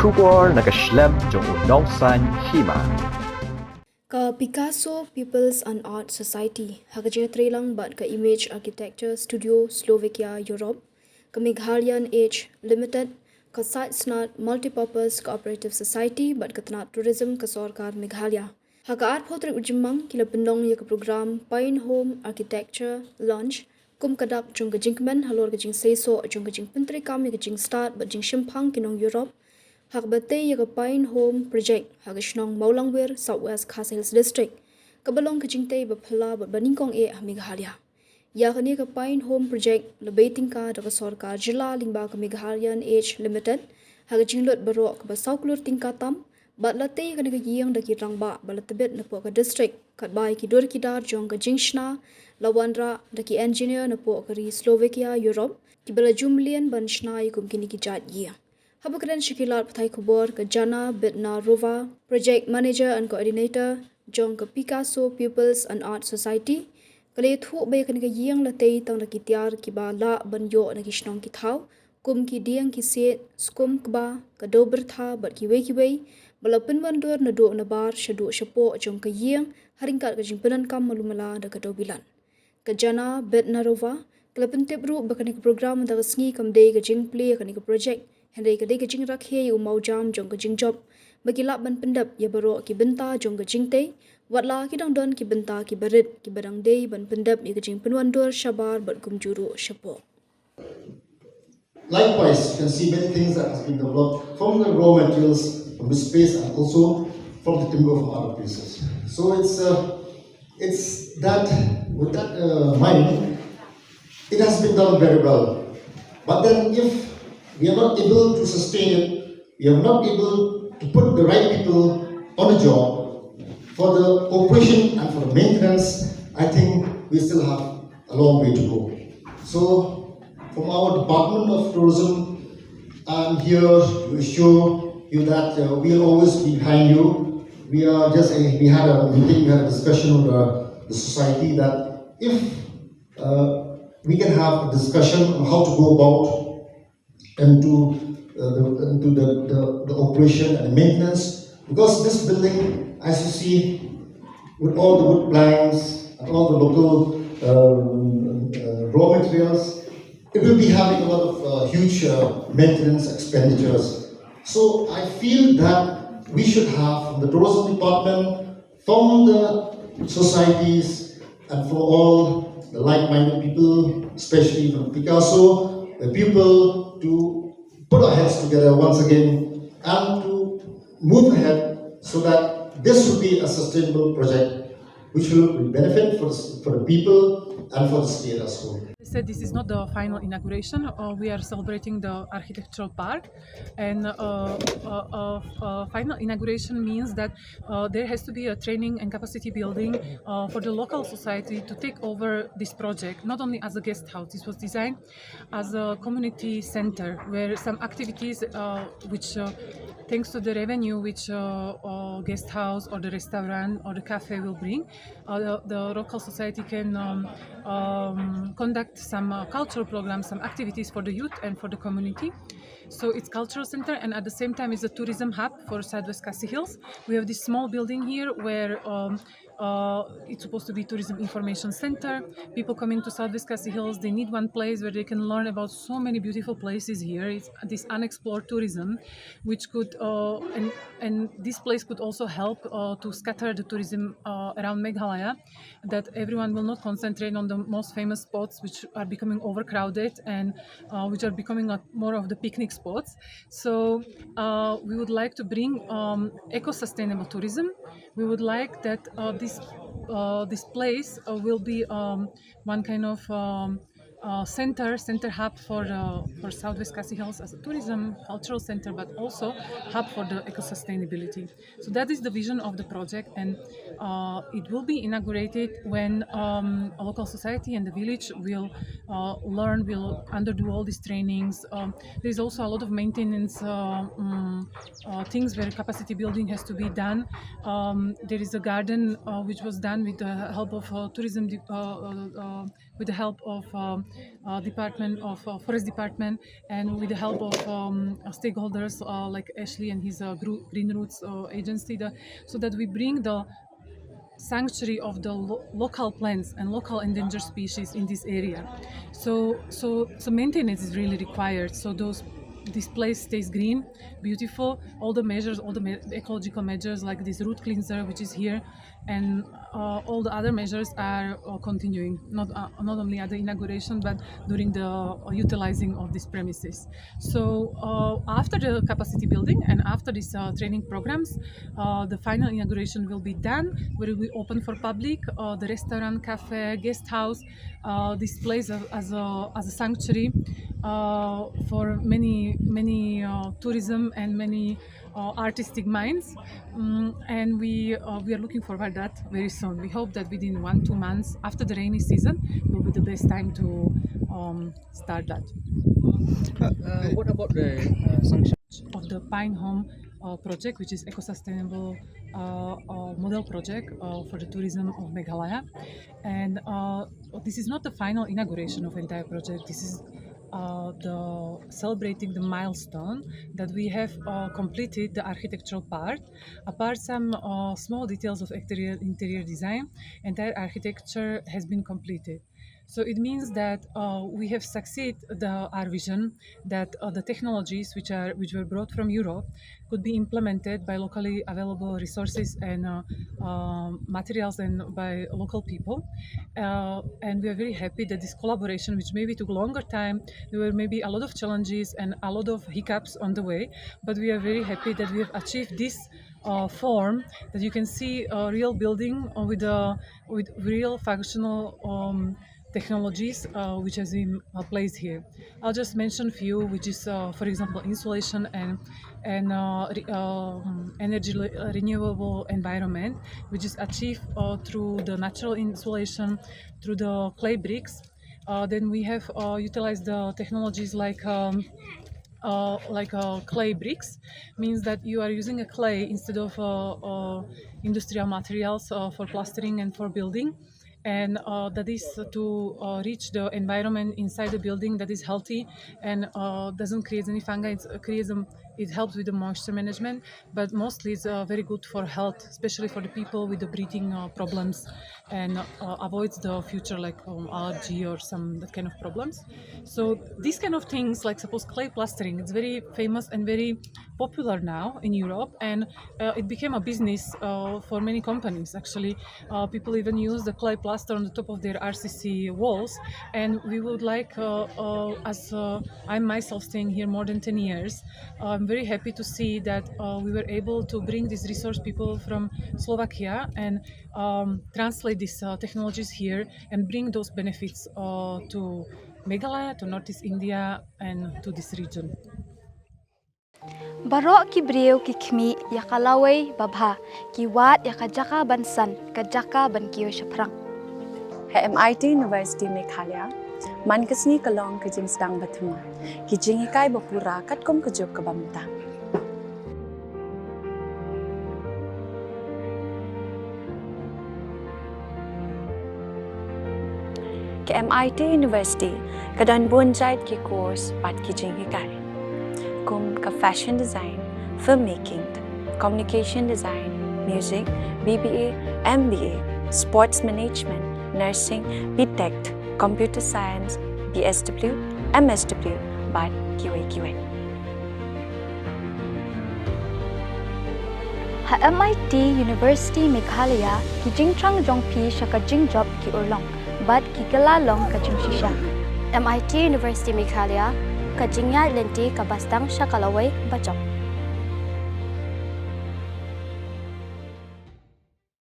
Shubor nakaslem jong unong san Hima. Ka Picasso People's and Art Society hakaje trelang bat ka Image Architecture Studio Slovakia Europe ka Meghalaya Age Limited ka Site Snat Multipurpose Cooperative Society bat ka Tanat Tourism ka Sarkar Meghalaya haka art potri ujimang kila pendong ya ka program Pine Home Architecture Launch kum kadak jong ka jingmen halor ka jing seso jong ka jing pentri kam ya ka jing start bat jing shimpang kinong Europe hak bate ya ka Pine Home Project hak shnong Maulangwir Southwest Khas Hills District kabalong ka Jingtei ba Phylla ba Nyngkong Meghalaya ya ka ni ka Pine Home Project lebay tingka da ka sarkar jila lingba ka Meghalaya Age Limited hak jinglot baro ka ba sauklur tingka tam bat late ka ni ka yiyang da ki rangba ba latebet na po ka district kat bai ki dor ki dar jong ka jingshna lawandra da ki engineer na po ka ri Slovakia Europe ki bala jumlian ban shnai kum kini ki jat ye Habakran Shikilat Pathai Kubor ka Jana Bitna Rova, Project Manager and Coordinator, Jong ka Picasso People's and Art Society, kale thu be kan ka yeng latei tang na kitiar ki ba la ban yo na kishnong ki thau, kum ki diang ki se skum kba ka dober tha bat ki wei bala pinwan dor na do na bar shadu shapo jong ka yeng haringkat ka jingpenan kam malumala da ka dobilan. Ka Jana Bitna Rova, kala pentip ru ba kan ka program da ka sngi kam dei ka jing play kan ka project Henry ka dega jing rakhe u mau jam jong ka jing job bagila ban pendap ya baro ki benta jong ka jingte watla ki dang don ki benta ki barit ki badang dei ban pendap ya ka jing penwandur shabar bat kumjuru shapo. Likewise, you can see many things that has been developed from the raw materials from the space and also from the timber from other places. So it's that with that mind, it has been done very well. But then if we are not able to sustain it, we are not able to put the right people on the job for the operation and for the maintenance, I think we still have a long way to go. So from our Department of Tourism, I'm here to assure you that we'll always be behind you. We had a meeting, we had a discussion with the society that if we can have a discussion on how to go about into the operation and maintenance, because this building, as you see, with all the wood planks and all the local raw materials, it will be having a lot of huge maintenance expenditures. So I feel that we should have from the tourism department, from the societies, and from all the like-minded people, especially from Picasso, the people, to put our heads together once again and to move ahead so that this will be a sustainable project which will benefit for the people and for the state as well. I said this is not the final inauguration. We are celebrating the architectural park, and final inauguration means that there has to be a training and capacity building for the local society to take over this project, not only as a guest house. This was designed as a community center where some activities which thanks to the revenue which guest house or the restaurant or the cafe will bring, the local society can conduct some cultural programs, some activities for the youth and for the community. So it's cultural center, and at the same time it's a tourism hub for Southwest Khas Hills. We have this small building here where it's supposed to be tourism information center. People coming to Southwest Khas Hills, they need one place where they can learn about so many beautiful places here. It's this unexplored tourism, which could and this place could also help to scatter the tourism around Meghalaya, that everyone will not concentrate on the most famous spots which are becoming overcrowded and which are becoming more of the picnic spots. So we would like to bring eco-sustainable tourism. We would like that this place will be one kind of center hub for Southwest Khas Hills as a tourism cultural center, but also hub for the eco-sustainability. So that is the vision of the project, and it will be inaugurated when a local society and the village will will undergo all these trainings. There is also a lot of maintenance things where capacity building has to be done. There is a garden which was done with the help of tourism with the help of Department of Forest Department, and with the help of stakeholders like Ashley and his Green Roots agency, so that we bring the sanctuary of the local plants and local endangered species in this area. So maintenance is really required. So this place stays green, beautiful. All the measures, all the ecological measures like this root cleanser, which is here, and all the other measures are continuing. Not only at the inauguration, but during the utilizing of these premises. So after the capacity building and after these training programs, the final inauguration will be done, where it will be open for public. The restaurant, cafe, guest house, this place as a sanctuary for many tourism and many artistic minds, and we are looking forward that very soon. We hope that within 1-2 months after the rainy season will be the best time to start that. What about the sanction Of the Pine Home project, which is eco-sustainable model project for the tourism of Meghalaya, and this is not the final inauguration of entire project. This is the celebrating the milestone that we have completed the architectural part. Apart some small details of interior design, entire architecture has been completed. So it means that we have succeeded our vision that the technologies which were brought from Europe could be implemented by locally available resources and materials and by local people. And we are very happy that this collaboration, which maybe took longer time, there were maybe a lot of challenges and a lot of hiccups on the way, but we are very happy that we have achieved this form, that you can see a real building with real functional technologies which has been placed here. I'll just mention few, which is, for example, insulation and energy renewable environment, which is achieved through the natural insulation, through the clay bricks. Then we have utilized the technologies like clay bricks, means that you are using a clay instead of industrial materials for plastering and for building, and that is to reach the environment inside the building that is healthy and doesn't create any fungi. It helps with the moisture management, but mostly it's very good for health, especially for the people with the breathing problems, and avoids the future like allergy or some that kind of problems. So these kind of things, like suppose clay plastering, it's very famous and very popular now in Europe, and it became a business for many companies. Actually, people even use the clay plaster on the top of their RCC walls, and we would like, as I'm myself staying here more than 10 years, I'm very happy to see that we were able to bring these resource people from Slovakia and translate these technologies here and bring those benefits to Meghalaya, to Northeast India, and to this region. Barok ki breu ki khmi ya kalawai babha ki wat ya kajaka bansan kajaka ban kiyo shaprang. MIT University Meghalaya man kasni kalong ke jing stang bathuma ki jing ikai bapura katkom kajok kabamta. Ke MIT University kadan bunjait ki course pat ki jing ikai kum ka fashion design, filmmaking, communication design, music, BBA, MBA, sports management, nursing, BTech, computer science, BSW, MSW, but QA. Ha MIT University Meghalaya ki jingtrang jongpi shaka jingjop ki urlong, but ki galalong ka jungshisha. MIT University Meghalaya, Kajingya Lenti Kabastang Shakalaway Bachok.